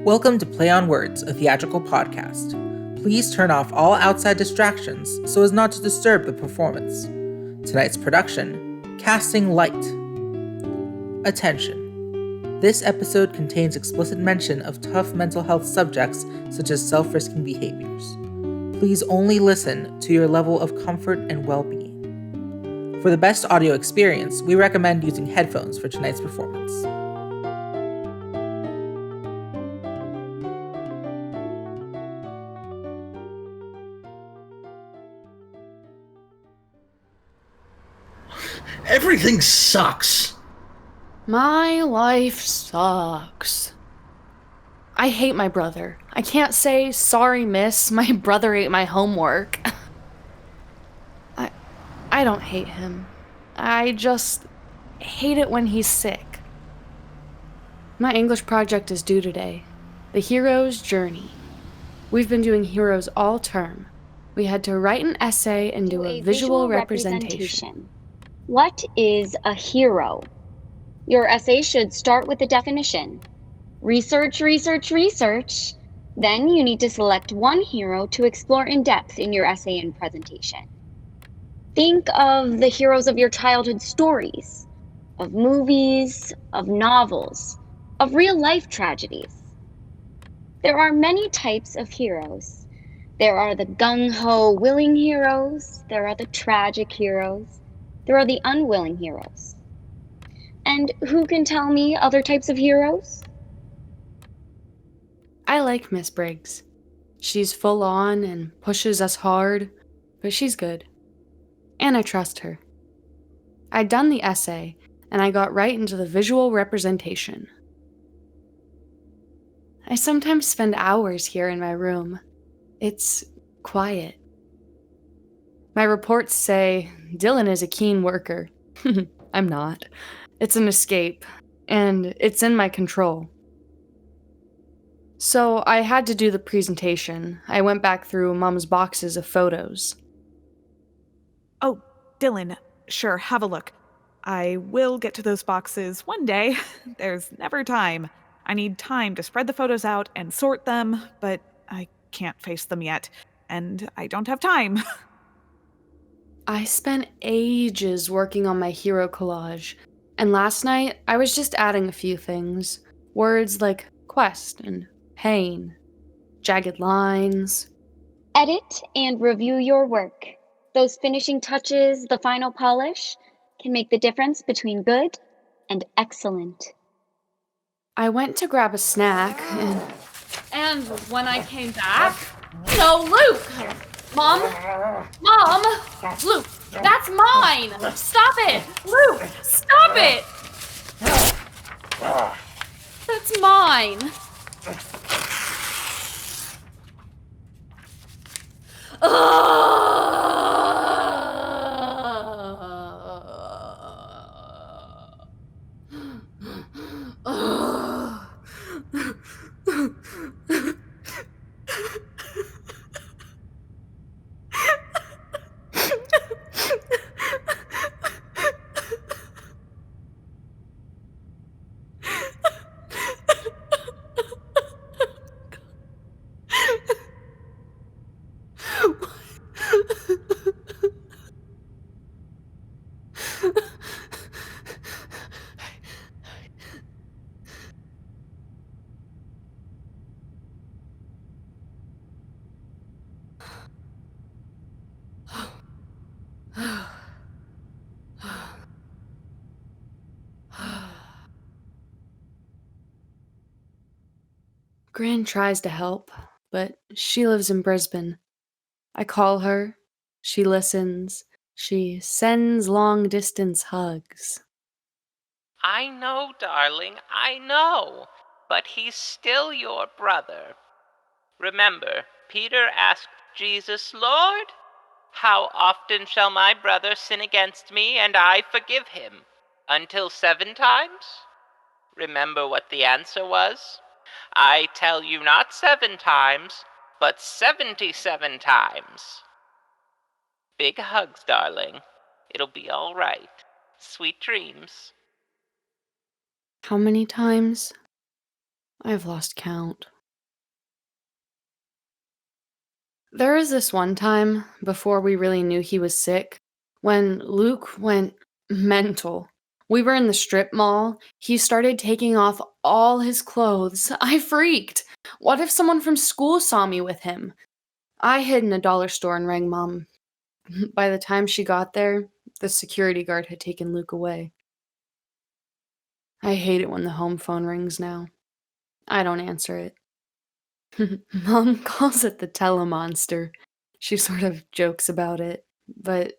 Welcome to Play on Words, a theatrical podcast. Please turn off all outside distractions so as not to disturb the performance. Tonight's production, Casting Light. Attention. This episode contains explicit mention of tough mental health subjects such as self-risking behaviors. Please only listen to your level of comfort and well-being. For the best audio experience, we recommend using headphones for tonight's performance. Everything sucks. My life sucks. I hate my brother. I can't say, sorry, miss, my brother ate my homework. I don't hate him. I just hate it when he's sick. My English project is due today. The Hero's Journey. We've been doing heroes all term. We had to write an essay and do a visual representation. What is a hero? Your essay should start with the definition. Research. Then you need to select one hero to explore in depth in your essay and presentation. Think of the heroes of your childhood stories, of movies, of novels, of real-life tragedies. There are many types of heroes. There are the gung-ho willing heroes, there are the tragic heroes, there are the unwilling heroes. And who can tell me other types of heroes? I like Miss Briggs. She's full on and pushes us hard, but she's good. And I trust her. I'd done the essay, and I got right into the visual representation. I sometimes spend hours here in my room. It's quiet. My reports say Dylan is a keen worker. I'm not. It's an escape, and it's in my control. So I had to do the presentation. I went back through Mom's boxes of photos. Oh, Dylan, sure, have a look. I will get to those boxes one day. There's never time. I need time to spread the photos out and sort them, but I can't face them yet, and I don't have time. I spent ages working on my hero collage, and last night I was just adding a few things. Words like quest and pain, jagged lines. Edit and review your work. Those finishing touches, the final polish, can make the difference between good and excellent. I went to grab a snack, and when I came back... No, Luke! Mom! Luke, that's mine! Stop it! Luke, stop it! That's mine! Gran tries to help, but she lives in Brisbane. I call her, she listens, she sends long-distance hugs. I know, darling, I know, but he's still your brother. Remember, Peter asked Jesus, Lord, how often shall my brother sin against me and I forgive him? Until 7 times? Remember what the answer was? I tell you not 7 times, but 77 times. Big hugs, darling. It'll be all right. Sweet dreams. How many times? I've lost count. There was this one time, before we really knew he was sick, when Luke went mental. We were in the strip mall. He started taking off all his clothes. I freaked. What if someone from school saw me with him? I hid in a dollar store and rang Mom. By the time she got there, the security guard had taken Luke away. I hate it when the home phone rings now. I don't answer it. Mom calls it the telemonster. She sort of jokes about it, but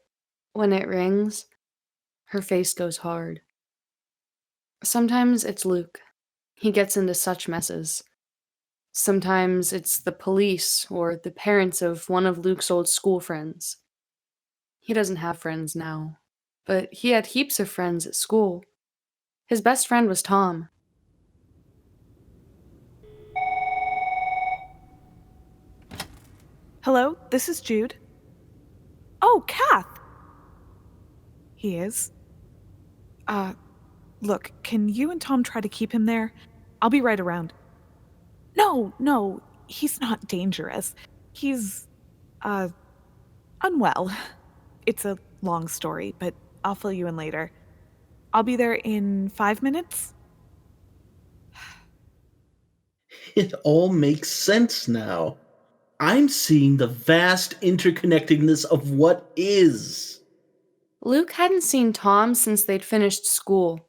when it rings, her face goes hard. Sometimes it's Luke. He gets into such messes. Sometimes it's the police or the parents of one of Luke's old school friends. He doesn't have friends now, but he had heaps of friends at school. His best friend was Tom. Hello, this is Jude. Oh, Kath! He is? Look, can you and Tom try to keep him there? I'll be right around. No, he's not dangerous. He's, unwell. It's a long story, but I'll fill you in later. I'll be there in 5 minutes? It all makes sense now. I'm seeing the vast interconnectedness of what is. Luke hadn't seen Tom since they'd finished school.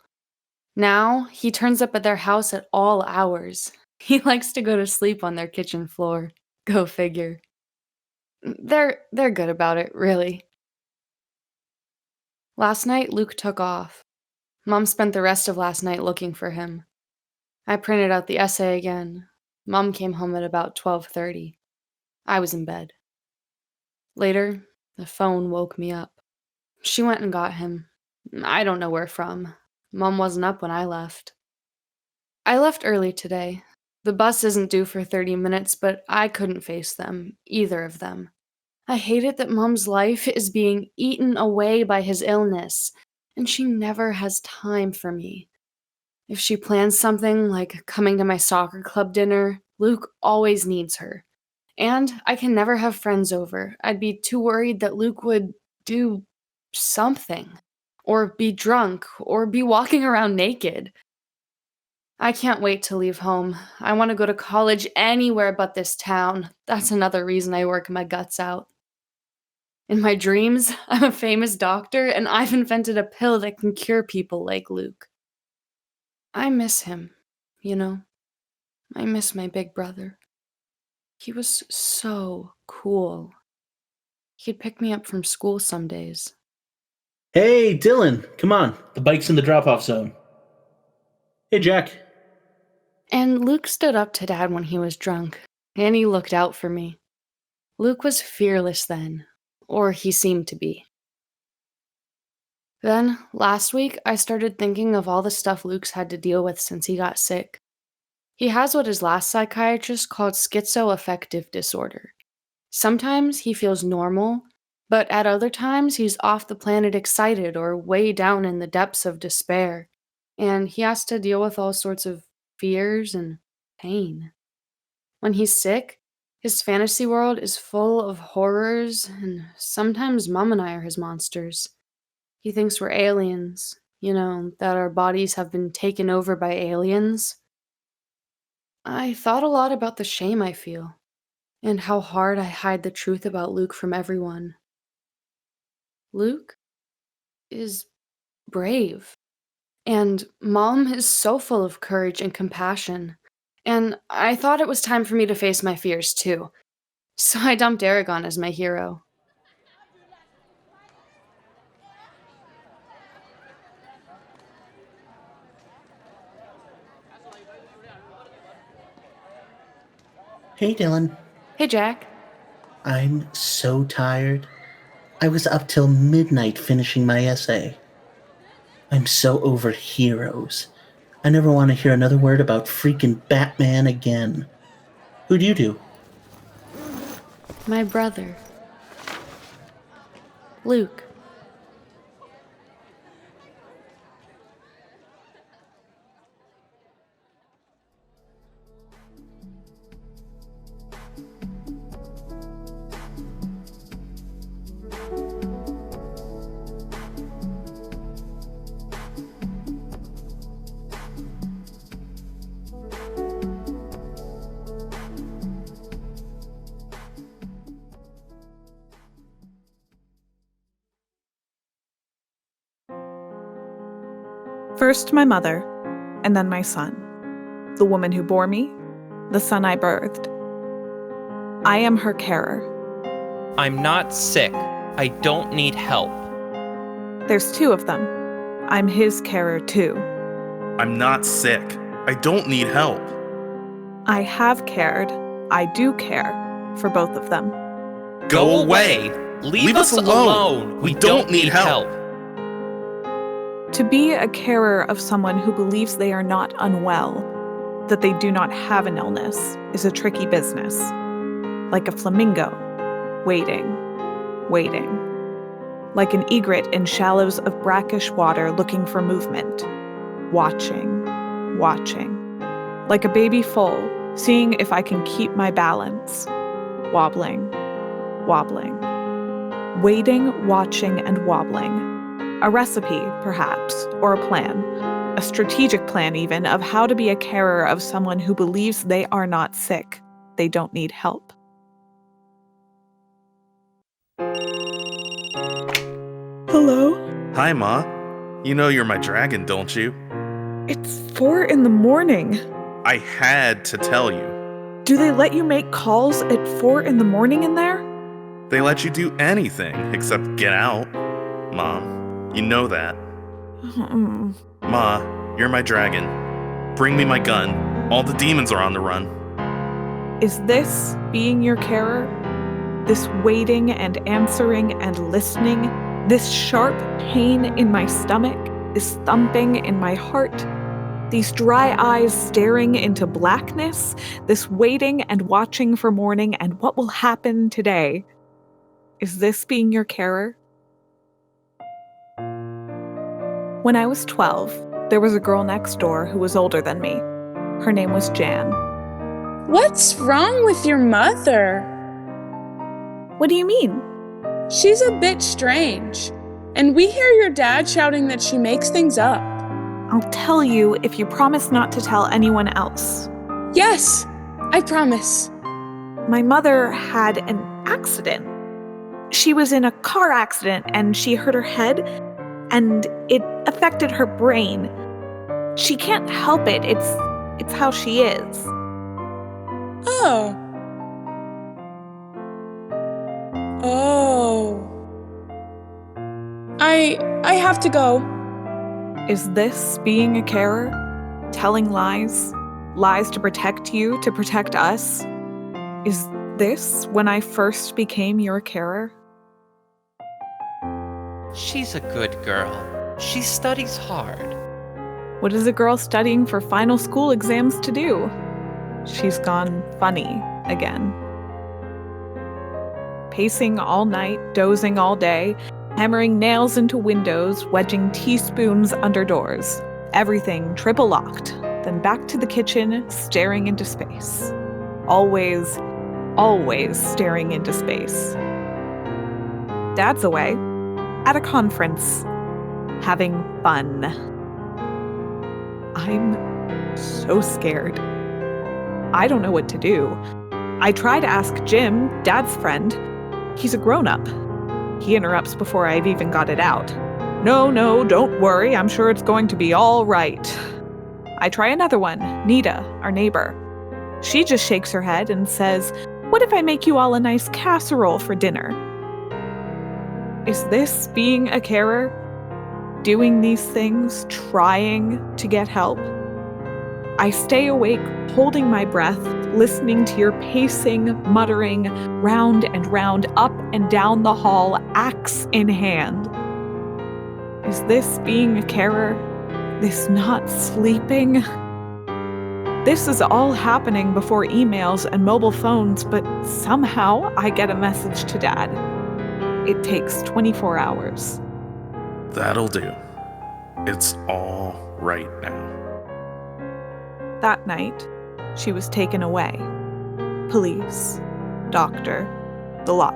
Now, he turns up at their house at all hours. He likes to go to sleep on their kitchen floor. Go figure. They're good about it, really. Last night, Luke took off. Mom spent the rest of last night looking for him. I printed out the essay again. Mom came home at about 12:30. I was in bed. Later, the phone woke me up. She went and got him. I don't know where from. Mom wasn't up when I left. I left early today. The bus isn't due for 30 minutes, but I couldn't face them, either of them. I hate it that Mom's life is being eaten away by his illness, and she never has time for me. If she plans something like coming to my soccer club dinner, Luke always needs her. And I can never have friends over. I'd be too worried that Luke would do something, or be drunk, or be walking around naked. I can't wait to leave home. I want to go to college anywhere but this town. That's another reason I work my guts out. In my dreams, I'm a famous doctor, and I've invented a pill that can cure people like Luke. I miss him, you know. I miss my big brother. He was so cool. He'd pick me up from school some days. Hey, Dylan, come on. The bike's in the drop-off zone. Hey, Jack. And Luke stood up to Dad when he was drunk, and he looked out for me. Luke was fearless then, or he seemed to be. Then, last week, I started thinking of all the stuff Luke's had to deal with since he got sick. He has what his last psychiatrist called schizoaffective disorder. Sometimes he feels normal, but at other times he's off the planet excited or way down in the depths of despair, and he has to deal with all sorts of fears and pain. When he's sick, his fantasy world is full of horrors, and sometimes Mom and I are his monsters. He thinks we're aliens, that our bodies have been taken over by aliens. I thought a lot about the shame I feel, and how hard I hide the truth about Luke from everyone. Luke is brave, and Mom is so full of courage and compassion, and I thought it was time for me to face my fears too. So I dumped Aragon as my hero. Hey, Dylan. Hey, Jack. I'm so tired. I was up till midnight finishing my essay. I'm so over heroes. I never want to hear another word about freaking Batman again. Who do you do? My brother. Luke. First my mother, and then my son. The woman who bore me, the son I birthed. I am her carer. I'm not sick. I don't need help. There's two of them. I'm his carer too. I'm not sick. I don't need help. I have cared, I do care for both of them. Go away! Leave us alone! We don't need help! To be a carer of someone who believes they are not unwell, that they do not have an illness, is a tricky business. Like a flamingo, waiting. Like an egret in shallows of brackish water looking for movement. Watching. Like a baby foal, seeing if I can keep my balance. Wobbling. Waiting, watching, and wobbling. A recipe, perhaps, or a plan. A strategic plan, even, of how to be a carer of someone who believes they are not sick. They don't need help. Hello? Hi, Ma. You know you're my dragon, don't you? It's 4 a.m. I had to tell you. Do they let you make calls at 4 a.m. in there? They let you do anything except get out. Mom, you know that. Ma, you're my dragon. Bring me my gun. All the demons are on the run. Is this being your carer? This waiting and answering and listening? This sharp pain in my stomach? This thumping in my heart? These dry eyes staring into blackness? This waiting and watching for morning and what will happen today? Is this being your carer? When I was 12, there was a girl next door who was older than me. Her name was Jan. What's wrong with your mother? What do you mean? She's a bit strange. And we hear your dad shouting that she makes things up. I'll tell you if you promise not to tell anyone else. Yes, I promise. My mother had an accident. She was in a car accident and she hurt her head, and it affected her brain. She can't help it. It's how she is. Oh. I have to go. Is this being a carer? Telling lies? Lies to protect you, to protect us? Is this when I first became your carer? She's a good girl. She studies hard. What is a girl studying for final school exams to do? She's gone funny again. Pacing all night, dozing all day, hammering nails into windows, wedging teaspoons under doors. Everything triple locked. Then back to the kitchen, staring into space. Always staring into space. Dad's away, at a conference, having fun. I'm so scared. I don't know what to do. I try to ask Jim, Dad's friend. He's a grown-up. He interrupts before I've even got it out. No, don't worry. I'm sure it's going to be all right. I try another one, Nita, our neighbor. She just shakes her head and says, "What if I make you all a nice casserole for dinner?" Is this being a carer? Doing these things, trying to get help? I stay awake, holding my breath, listening to your pacing, muttering, round and round, up and down the hall, axe in hand. Is this being a carer? This not sleeping? This is all happening before emails and mobile phones, but somehow I get a message to Dad. It takes 24 hours. That'll do. It's all right now. That night, she was taken away. Police, doctor, the lot.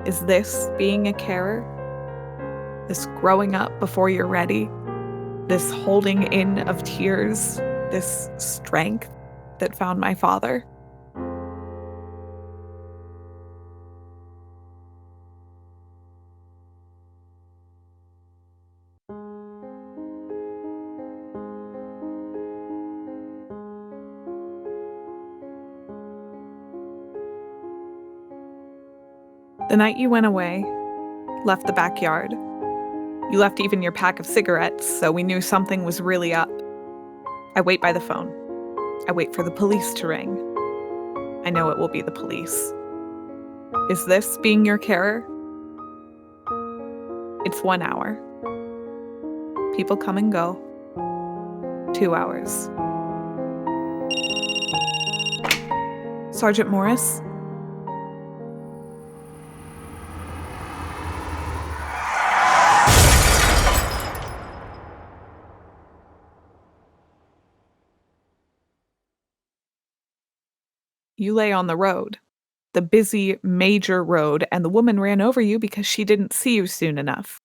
Is this being a carer? This growing up before you're ready? This holding in of tears? This strength that found my father? The night you went away, left the backyard. You left even your pack of cigarettes, so we knew something was really up. I wait by the phone. I wait for the police to ring. I know it will be the police. Is this being your carer? It's 1 hour. People come and go. 2 hours. Sergeant Morris? You lay on the road, the busy, major road, and the woman ran over you because she didn't see you soon enough.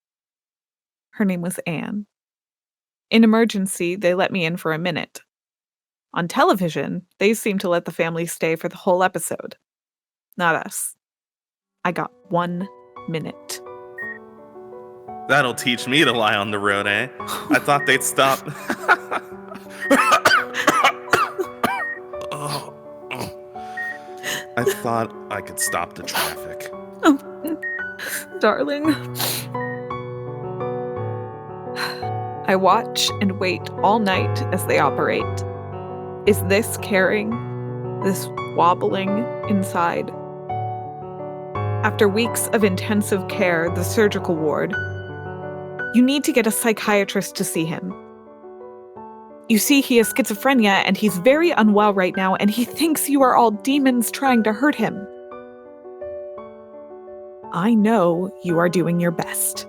Her name was Anne. In emergency, they let me in for a minute. On television, they seemed to let the family stay for the whole episode. Not us. I got 1 minute. That'll teach me to lie on the road, eh? I thought they'd stop. I thought I could stop the traffic. Darling. I watch and wait all night as they operate. Is this caring? This wobbling inside? After weeks of intensive care, the surgical ward, you need to get a psychiatrist to see him. You see, he has schizophrenia and he's very unwell right now, and he thinks you are all demons trying to hurt him. I know you are doing your best.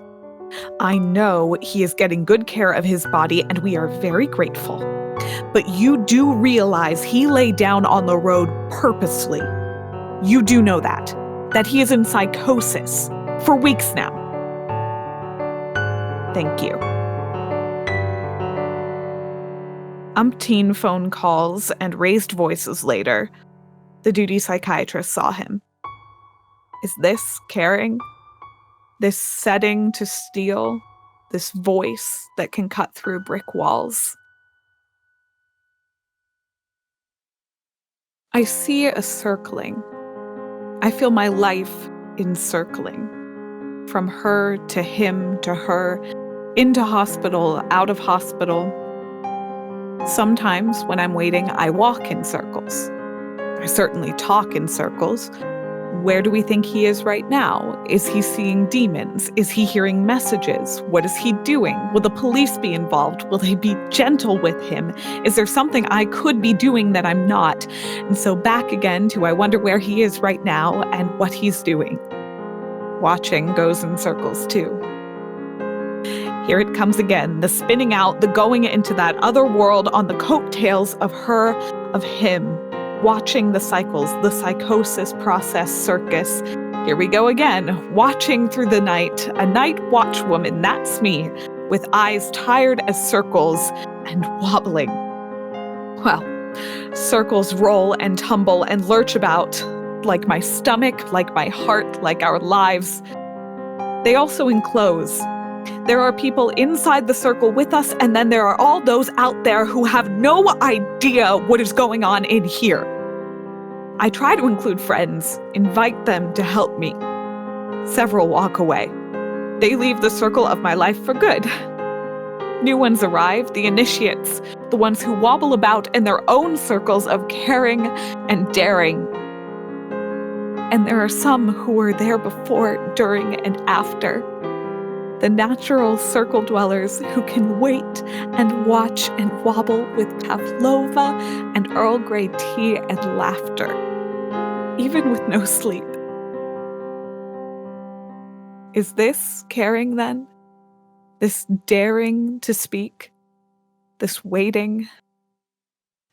I know he is getting good care of his body, and we are very grateful. But you do realize he lay down on the road purposely. You do know that he is in psychosis for weeks now. Thank you. Umpteen phone calls and raised voices later, the duty psychiatrist saw him. Is this caring? This setting to steel? This voice that can cut through brick walls? I see a circling. I feel my life encircling. From her to him to her, into hospital, out of hospital. Sometimes when I'm waiting, I walk in circles. I certainly talk in circles. Where do we think he is right now? Is he seeing demons? Is he hearing messages? What is he doing? Will the police be involved? Will they be gentle with him? Is there something I could be doing that I'm not? And so back again to I wonder where he is right now and what he's doing. Watching goes in circles too. Here it comes again, the spinning out, the going into that other world on the coattails of her, of him, watching the cycles, the psychosis process circus. Here we go again, watching through the night, a night watch woman, that's me, with eyes tired as circles and wobbling. Well, circles roll and tumble and lurch about, like my stomach, like my heart, like our lives. They also enclose. There are people inside the circle with us, and then there are all those out there who have no idea what is going on in here. I try to include friends, invite them to help me. Several walk away. They leave the circle of my life for good. New ones arrive, the initiates, the ones who wobble about in their own circles of caring and daring. And there are some who were there before, during, and after. The natural circle dwellers who can wait and watch and wobble with pavlova and Earl Grey tea and laughter, even with no sleep. Is this caring then? This daring to speak? This waiting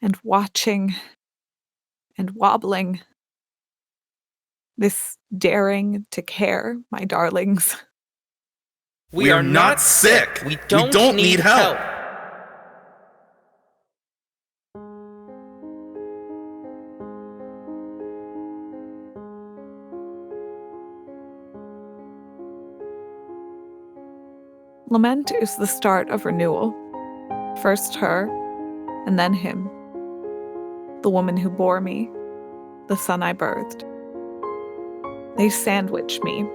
and watching and wobbling? This daring to care, my darlings? We are not sick. We don't need help. Lament is the start of renewal. First her, and then him. The woman who bore me, the son I birthed. They sandwich me.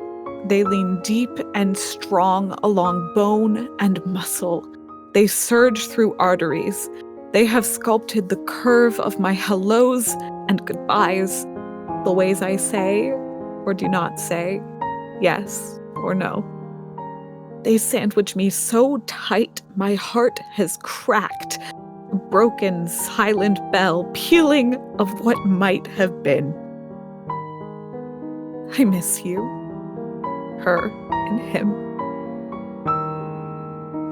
They lean deep and strong along bone and muscle. They surge through arteries. They have sculpted the curve of my hellos and goodbyes, the ways I say or do not say, yes or no. They sandwich me so tight my heart has cracked, a broken, silent bell pealing of what might have been. I miss you, her and him.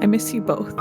I miss you both.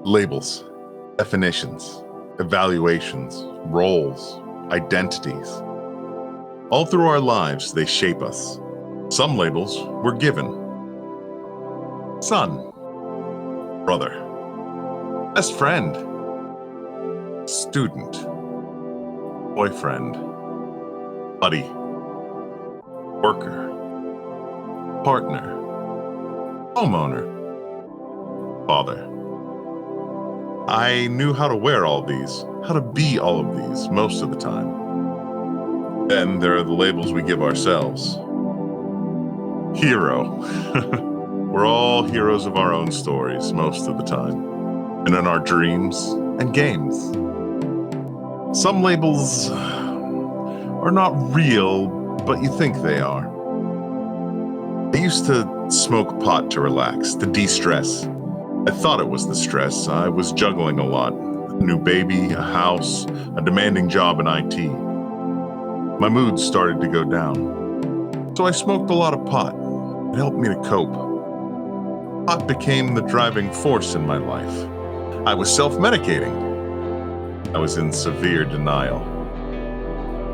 Labels, definitions, evaluations, roles, identities. All through our lives, they shape us. Some labels were given. Son, brother, best friend, student, boyfriend, buddy, worker, partner, homeowner, father. I knew how to wear all these, how to be all of these most of the time. Then there are the labels we give ourselves. Hero. We're all heroes of our own stories most of the time, and in our dreams and games. Some labels are not real, but you think they are. I used to smoke pot to relax, to de-stress. I thought it was the stress. I was juggling a lot. A new baby, a house, a demanding job in IT. My mood started to go down. So I smoked a lot of pot. It helped me to cope. Pot became the driving force in my life. I was self-medicating. I was in severe denial.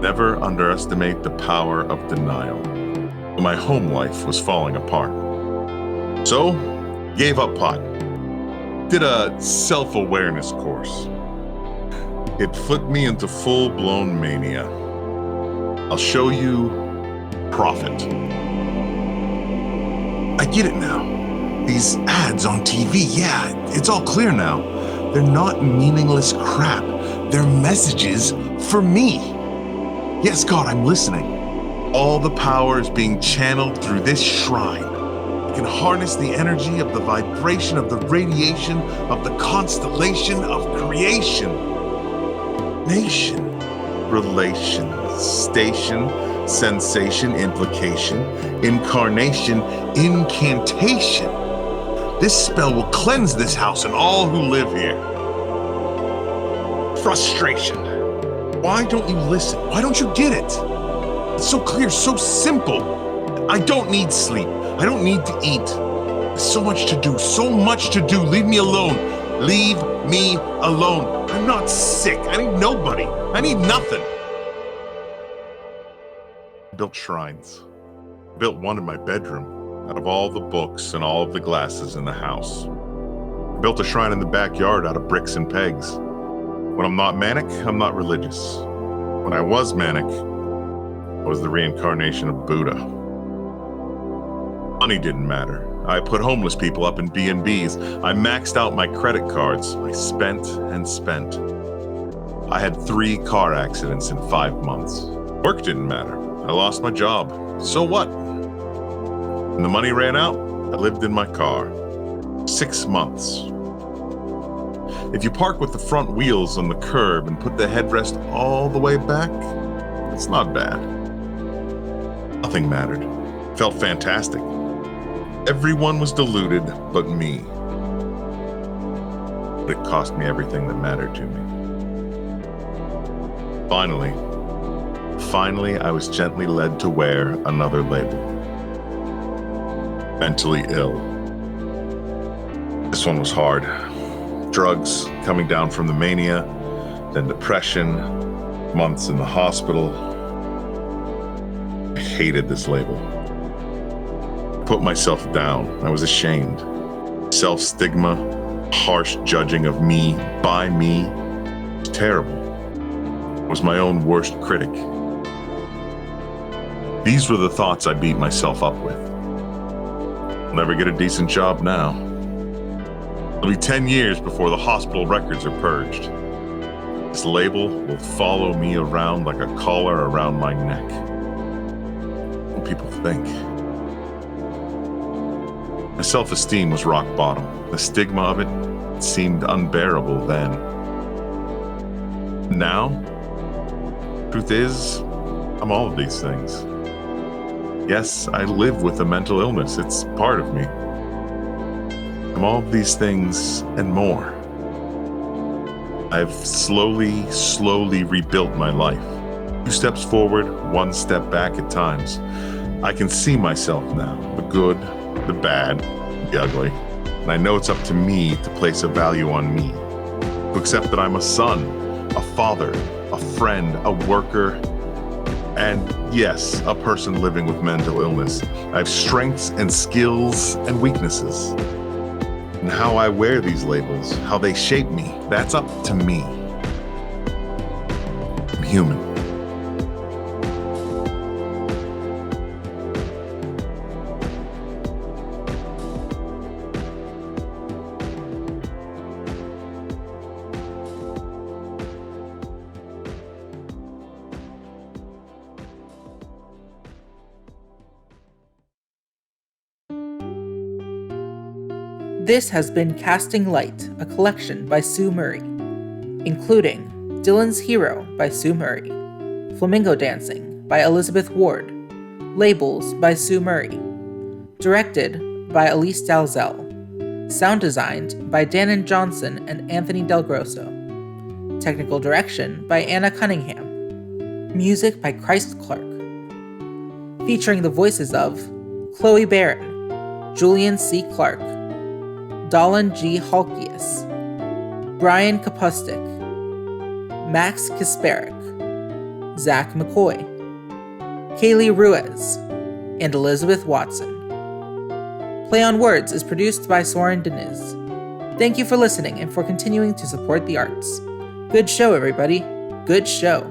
Never underestimate the power of denial. My home life was falling apart. So, gave up pot. Did a self-awareness course. It flipped me into full-blown mania. I'll show you profit. I get it now. These ads on TV, yeah, it's all clear now. They're not meaningless crap. They're messages for me. Yes, God, I'm listening. All the power is being channeled through this shrine. Can harness the energy of the vibration of the radiation of the constellation of creation. Nation, relation, station, sensation, implication, incarnation, incantation. This spell will cleanse this house and all who live here. Frustration. Why don't you listen? Why don't you get it? It's so clear, so simple. I don't need sleep. I don't need to eat. There's so much to do, so much to do. Leave me alone. Leave me alone. I'm not sick. I need nobody. I need nothing. I built shrines. I built one in my bedroom out of all the books and all of the glasses in the house. I built a shrine in the backyard out of bricks and pegs. When I'm not manic, I'm not religious. When I was manic, I was the reincarnation of Buddha. Money didn't matter. I put homeless people up in B&Bs. I maxed out my credit cards. I spent and spent. I had 3 car accidents in 5 months. Work didn't matter. I lost my job. So what? When the money ran out, I lived in my car. 6 months. If you park with the front wheels on the curb and put the headrest all the way back, It's not bad. Nothing mattered. Felt fantastic. Everyone was deluded but me. But it cost me everything that mattered to me. Finally, I was gently led to wear another label. Mentally ill. This one was hard. Drugs coming down from the mania, then depression, months in the hospital. I hated this label. I put myself down. I was ashamed. Self-stigma, harsh judging of me by me. It was terrible. I was my own worst critic. These were the thoughts I beat myself up with. I'll never get a decent job now. It'll be 10 years before the hospital records are purged. This label will follow me around like a collar around my neck. What will people think? My self-esteem was rock bottom. The stigma of it seemed unbearable then. Now, truth is, I'm all of these things. Yes, I live with a mental illness. It's part of me. I'm all of these things and more. I've slowly rebuilt my life. 2 steps forward, 1 step back at times. I can see myself now, the good, the bad, the ugly. And I know it's up to me to place a value on me, to accept that I'm a son, a father, a friend, a worker, and yes, a person living with mental illness. I have strengths and skills and weaknesses. And how I wear these labels, how they shape me, that's up to me. I'm human. This has been Casting Light, a collection by Sue Murray, including Dylan's Hero by Sue Murray, Flamingo Dancing by Elizabeth Ward, Labels by Sue Murray, directed by Elysse Dalzell, sound designed by Dannon Johnson and Anthony Del Grosso, technical direction by Anna Cunningham, music by Christ Clark, featuring the voices of Chloe Barron, Julian C. Clark, Dolan G. Halkias, Brian Kapustik, Max Kasparik, Zach McCoy, Kaylee Ruiz, and Elizabeth Watson. Play on Words is produced by Soren Deniz. Thank you for listening and for continuing to support the arts. Good show, everybody. Good show.